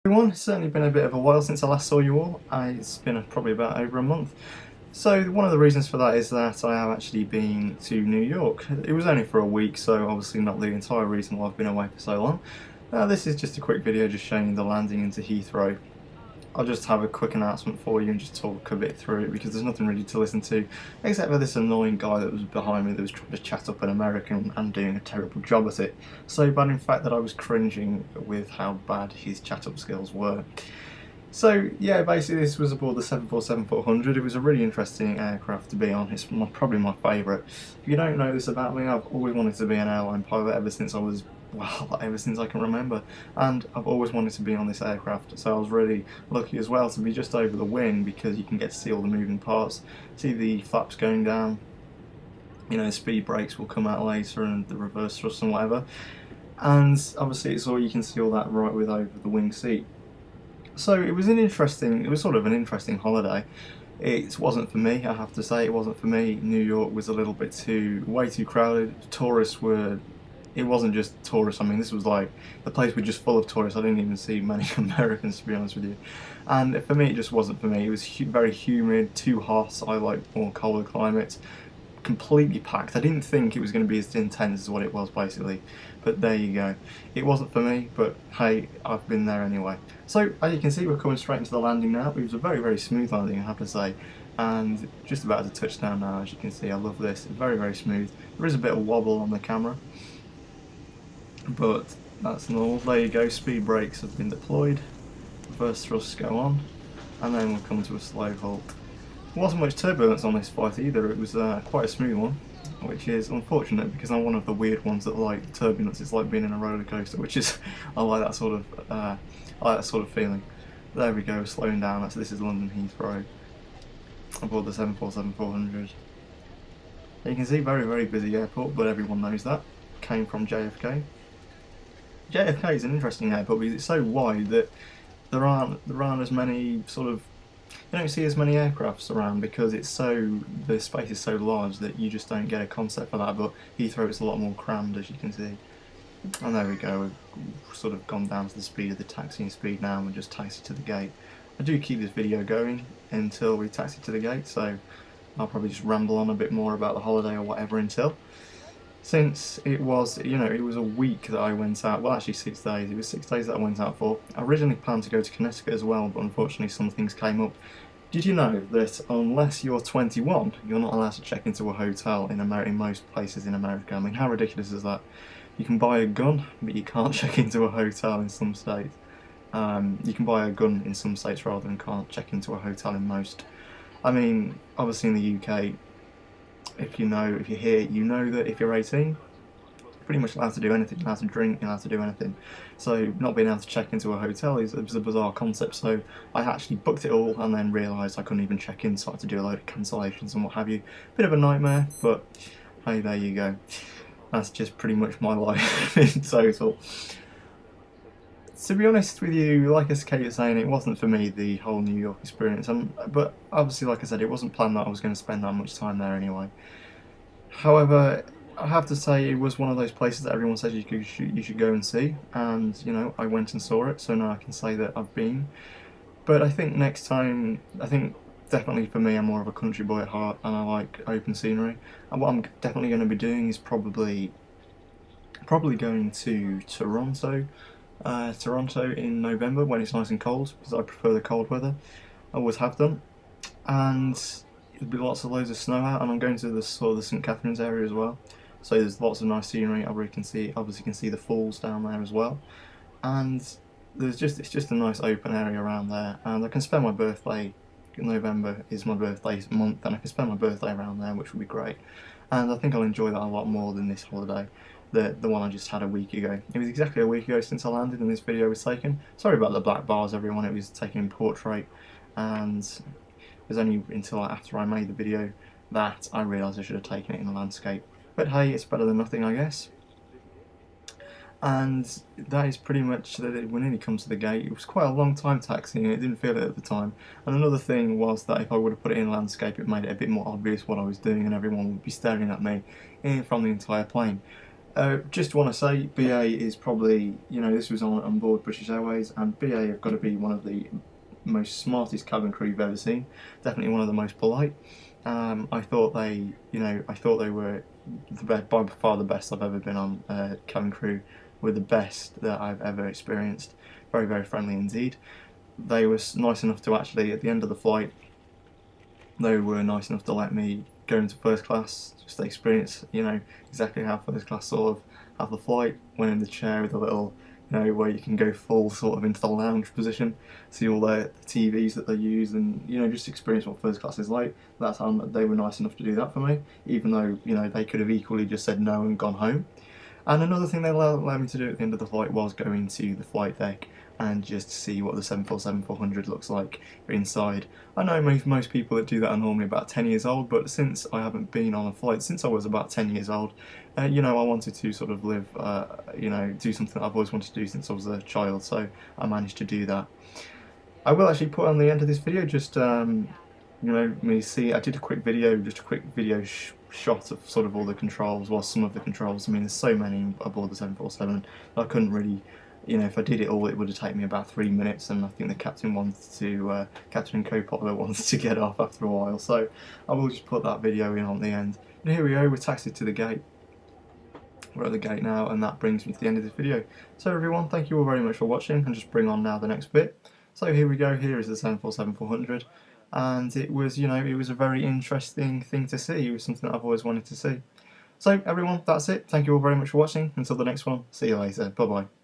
Everyone, it's certainly been a bit of a while since I last saw you all. It's been probably about over a month. So one of the reasons for that is that I have actually been to New York. It was only for a week, so obviously not the entire reason why I've been away for so long. This is just a quick video just showing you the landing into Heathrow. I'll just have a quick announcement for you and just talk a bit through it because there's nothing really to listen to except for this annoying guy that was behind me that was trying to chat up an American and doing a terrible job at it. So bad in fact that I was cringing with how bad his chat up skills were. So yeah, basically this was aboard the 747-400. It was a really interesting aircraft to be on. It's probably my favourite. If you don't know this about me, I've always wanted to be an airline pilot ever since I was, well, ever since I can remember. And I've always wanted to be on this aircraft, so I was really lucky as well to be just over the wing because you can get to see all the moving parts, see the flaps going down, you know, speed brakes will come out later and the reverse thrust and whatever. And obviously it's all, you can see all that right with over the wing seat. So it was sort of an interesting holiday. It wasn't for me, I have to say, it wasn't for me. New York was a little bit way too crowded. It wasn't just tourists, I mean this was like, the place was just full of tourists. I didn't even see many Americans, to be honest with you. And for me it just wasn't for me. It was very humid, too hot. I like more colder climates. Completely packed. I didn't think it was going to be as intense as what it was basically, but there you go. It wasn't for me, but hey, I've been there anyway. So as you can see, we're coming straight into the landing now. It was a very smooth landing, I have to say, and just about to touch down now. As you can see, I love this. Very smooth. There is a bit of wobble on the camera, but that's normal. There you go. Speed brakes have been deployed. Reverse thrusts go on, and then we'll come to a slow halt. There wasn't much turbulence on this flight either. It was quite a smooth one, which is unfortunate because I'm one of the weird ones that like turbulence. It's like being in a roller coaster, which is I like that sort of feeling. There we go, slowing down. This is London Heathrow aboard the 747-400. You can see very busy airport, but everyone knows that. Came from JFK. JFK is an interesting airport because it's so wide that there aren't as many sort of, you don't see as many aircrafts around because the space is so large that you just don't get a concept for that. But Heathrow is a lot more crammed, as you can see. And there we go, we've sort of gone down to the speed of the taxiing speed now and just taxi to the gate. I do keep this video going until we taxi to the gate, so I'll probably just ramble on a bit more about the holiday or whatever until. Since it was, you know, it was a week that I went out, well actually 6 days, it was 6 days that I went out for. I originally planned to go to Connecticut as well, but unfortunately some things came up. Did you know that unless you're 21, you're not allowed to check into a hotel in most places in America? I mean, how ridiculous is that? You can buy a gun, but you can't check into a hotel in some states. You can buy a gun in some states rather than can't check into a hotel in most. I mean, obviously in the UK, if you're here, you know that if you're 18, you're pretty much allowed to do anything. You're allowed to drink, you're allowed to do anything. So not being able to check into a hotel is a bizarre concept. So I actually booked it all and then realised I couldn't even check in, so I had to do a load of cancellations and what have you. Bit of a nightmare, but hey, there you go. That's just pretty much my life in total. To be honest with you, like as Kate was saying, it wasn't for me, the whole New York experience. But obviously, like I said, it wasn't planned that I was going to spend that much time there anyway. However, I have to say it was one of those places that everyone says you should go and see, and you know, I went and saw it, so now I can say that I've been. But I think next time, definitely for me, I'm more of a country boy at heart, and I like open scenery. And what I'm definitely going to be doing is probably going to Toronto in November when it's nice and cold, because I prefer the cold weather. I always have done, and there'll be loads of snow out, and I'm going to the sort of the St Catherine's area as well. So there's lots of nice scenery. Obviously you can see the falls down there as well, and it's just a nice open area around there, and I can spend my birthday. November is my birthday month, and I can spend my birthday around there, which would be great. And I think I'll enjoy that a lot more than this holiday, the one I just had a week ago. It was exactly a week ago since I landed and this video was taken. Sorry about the black bars, everyone. It was taken in portrait, and it was only until after I made the video that I realised I should have taken it in a landscape. But hey, it's better than nothing, I guess. And that is pretty much that. When it comes to the gate, it was quite a long time taxiing, it didn't feel it at the time. And another thing was that if I would have put it in landscape, it made it a bit more obvious what I was doing, and everyone would be staring at me from the entire plane. Just want to say, BA is probably, this was on board British Airways, and BA have got to be one of the most smartest cabin crew you've ever seen. Definitely one of the most polite. I thought I thought they were by far the best I've ever been on. Cabin crew were the best that I've ever experienced. Very, very friendly indeed. They were nice enough to actually, at the end of the flight, they were nice enough to let me go into first class, just to experience, exactly how first class sort of have the flight. Went in the chair with a little, where you can go full sort of into the lounge position, see all the TVs that they use, and just experience what first class is like. That's how they were nice enough to do that for me, even though they could have equally just said no and gone home. And another thing they allowed me to do at the end of the flight was go into the flight deck and just see what the 747-400 looks like inside. I know most people that do that are normally about 10 years old, but since I haven't been on a flight since I was about 10 years old, I wanted to sort of live, do something that I've always wanted to do since I was a child, so I managed to do that. I will actually put on the end of this video just me see. I did a quick video, just a quick video shot of sort of all the controls, well, some of the controls. I mean, there's so many aboard the 747. I couldn't really, if I did it all, it would have taken me about 3 minutes, and I think the captain captain and co-pilot wanted to get off after a while. So I will just put that video in on the end. And here we go. We're taxied to the gate. We're at the gate now, and that brings me to the end of this video. So everyone, thank you all very much for watching, and just bring on now the next bit. So here we go. Here is the 747-400. And it was, it was a very interesting thing to see. It was something that I've always wanted to see. So everyone, that's it. Thank you all very much for watching. Until the next one, see you later. Bye bye.